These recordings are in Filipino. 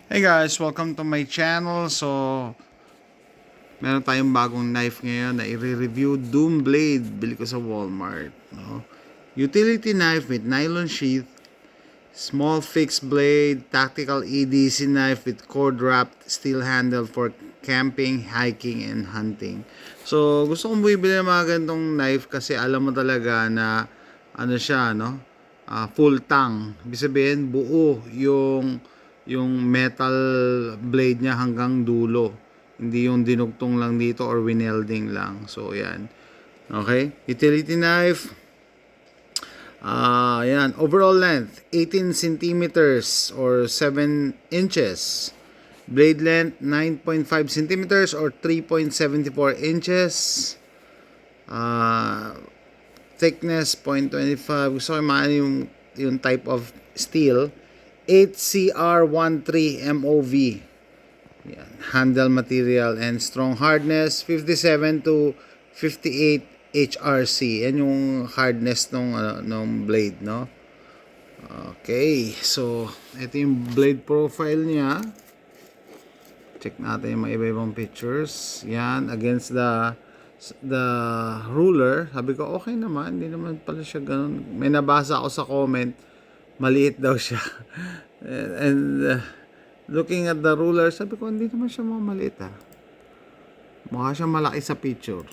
Hey guys, welcome to my channel. So, meron tayong bagong knife ngayon na i-review, Doom Blade. Bili ko sa Walmart, no? Utility knife with nylon sheath, small fixed blade, tactical EDC knife with cord wrapped steel handle for camping, hiking, and hunting. So, gusto kong bumibili ng mga ganitong knife kasi alam mo talaga na ano siya, no? Full tang. Ibig sabihin, buo yung metal blade niya hanggang dulo. Hindi yung dinugtong lang dito or winelding lang. So, yan. Okay? Utility knife. Yan. Overall length, 18 centimeters or 7 inches. Blade length, 9.5 centimeters or 3.74 inches. Thickness, 0.25. Gusto ko yung type of steel. 8CR13 MOV. Yan. Handle material and strong hardness, 57 to 58 HRC. Yan yung hardness nung blade, no? Okay, so ito yung blade profile niya. Check natin yung mga iba-ibang pictures. Yan, against the ruler. Sabi ko, okay naman. Hindi naman pala siya ganun. May nabasa ako sa comment, maliit daw siya. And looking at the ruler, sabi ko, hindi naman siya maliit ah. Mukha siya malaki sa picture.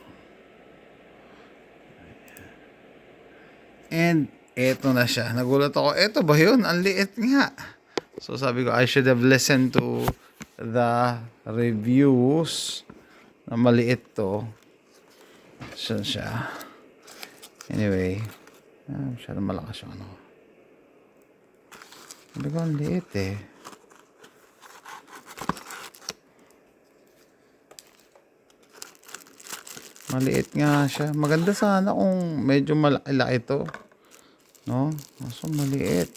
And eto na siya. Nagulat ako, eto ba yun? Ang liit nga. So sabi ko, I should have listened to the reviews na maliit to. So siya. Anyway, masyadong malakas yung ano. Sabi ko, ang liit eh. Maliit nga siya. Maganda sana kung medyo malaki-laki ito. No? So, maliit.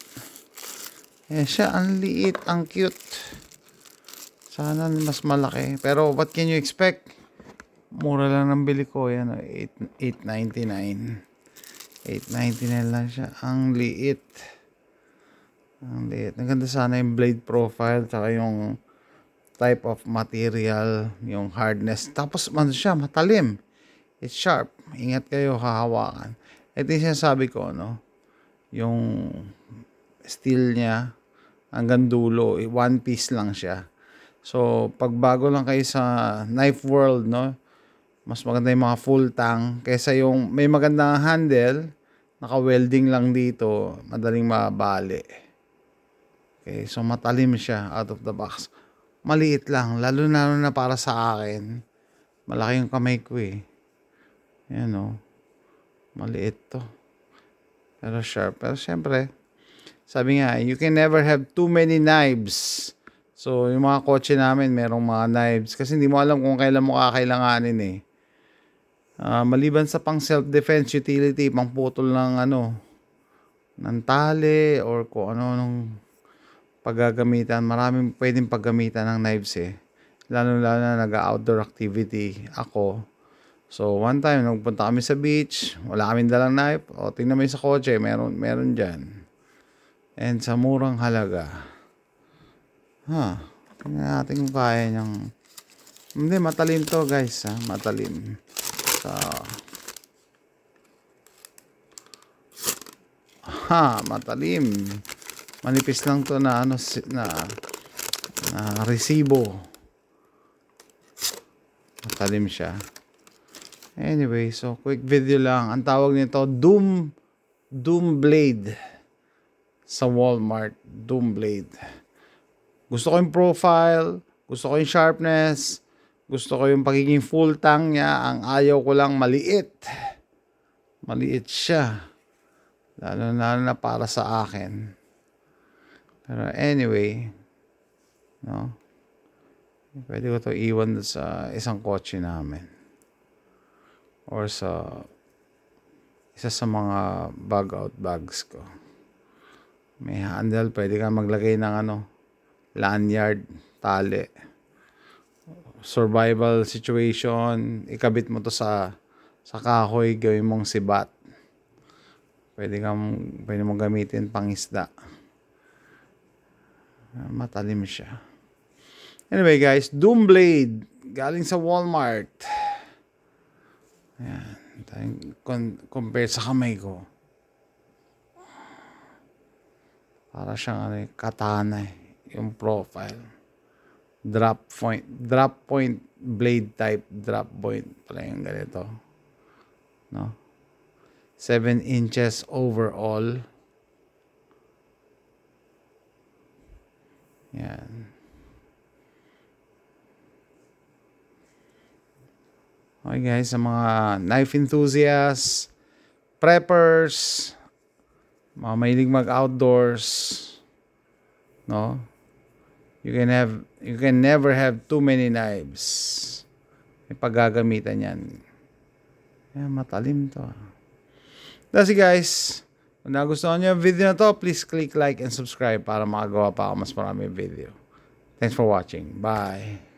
Eh, siya, ang liit, ang cute. Sana mas malaki. Pero, what can you expect? Mura lang ng bili ko. Yan, $8.99. $8.99 lang siya. Ang liit. Ang liit. Maganda sana yung blade profile. Tsaka yung type of material. Yung hardness. Tapos, ano siya, matalim. It's sharp. Ingat kayo, hahawakan. Ito yung sinasabi ko, no? Yung steel niya, hanggang dulo, one piece lang siya. So, pag bago lang kayo sa knife world, no? Mas maganda yung mga full tang kaysa yung may magandang handle, naka-welding lang dito, madaling mabali. Okay, so matalim siya out of the box. Maliit lang, lalo na para sa akin. Malaki yung kamay ko eh. Yan o. Maliit to. Pero sharp. Pero syempre, sabi nga, you can never have too many knives. So, yung mga kotse namin, merong mga knives. Kasi hindi mo alam kung kailan mo kakailanganin eh. Maliban sa pang self-defense utility, pang putol ng ng tali, or kung ano nung paggagamitan. Maraming pwedeng paggamitan ng knives eh. Lalo na nag-outdoor activity ako. So, one time, nagpunta kami sa beach, wala kaming dalang knife. O, tingnan mo yung sa kotse, meron dyan. And sa murang halaga. Tingnan natin kung kaya niyang... Hindi, matalim to guys, ha? Matalim. So, matalim. Manipis lang to na resibo. Matalim siya. Anyway, so quick video lang. Ang tawag nito, Doom Blade. Sa Walmart, Doom Blade. Gusto ko yung profile, gusto ko yung sharpness, gusto ko yung pagiging full tang niya. Ang ayaw ko lang maliit. Maliit siya. Lalo na para sa akin. Pero anyway, no? Pwede ko to iwan sa isang kotse namin. Or sa isa sa mga bag out bags ko. May handle, pwede ka maglagay ng lanyard, tali. Survival situation, ikabit mo to sa kahoy, gawin mong sibat. Pwede mong gamitin pang isda. Matalim siya. Anyway guys, Doom Blade. Galing sa Walmart. Ayan. Compare sa kamay ko. Para siyang katana yung profile. Drop point blade type drop point pala yung ganito. No? 7 inches overall. Yan. Okay guys, sa mga knife enthusiasts, preppers, mga mahilig mag-outdoors, no? You can never have too many knives. May paggagamitan yan. Ayan, matalim to. That's it guys. Kung nagustuhan niyo yung video na to, please click like and subscribe para makagawa pa ako mas maraming video. Thanks for watching. Bye.